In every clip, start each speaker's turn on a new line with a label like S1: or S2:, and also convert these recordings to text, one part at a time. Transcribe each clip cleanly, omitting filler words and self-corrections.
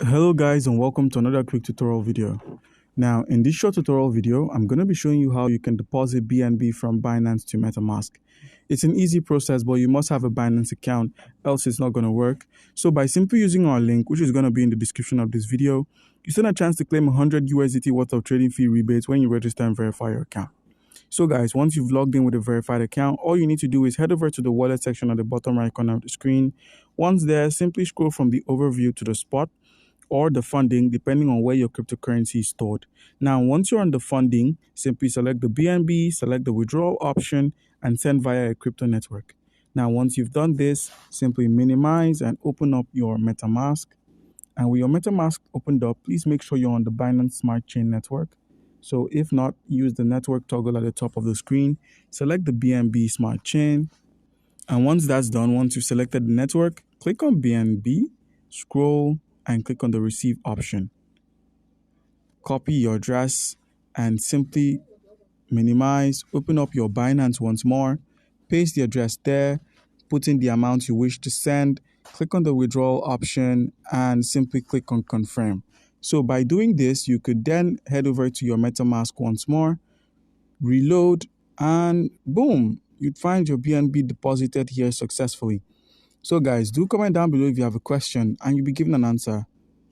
S1: Hello guys, and welcome to another quick tutorial video. Now in this short tutorial video, I'm going to be showing you how you can deposit BNB from Binance to Metamask. It's an easy process, but you must have a Binance account, else it's not going to work. So by simply using our link, which is going to be in the description of this video, you stand a chance to claim 100 USDT worth of trading fee rebates when you register and verify your account. So guys, once you've logged in with a verified account, all you need to do is head over to the wallet section at the bottom right corner of the screen. Once there, simply scroll from the overview to the spot or the funding, depending on where your cryptocurrency is stored. Now, once you're on the funding, simply select the BNB, select the withdrawal option, and send via a crypto network. Now, once you've done this, simply minimize and open up your Metamask. And with your Metamask opened up, please make sure you're on the Binance Smart Chain network. So if not, use the network toggle at the top of the screen, select the BNB Smart Chain. And once that's done, once you've selected the network, click on BNB, scroll, and click on the receive option. Copy your address and simply minimize, open up your Binance once more, paste the address there, put in the amount you wish to send, click on the withdrawal option, and simply click on confirm. So by doing this, you could then head over to your MetaMask once more, reload, and boom, you'd find your BNB deposited here successfully. So guys, do comment down below if you have a question and you'll be given an answer.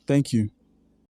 S1: Thank you.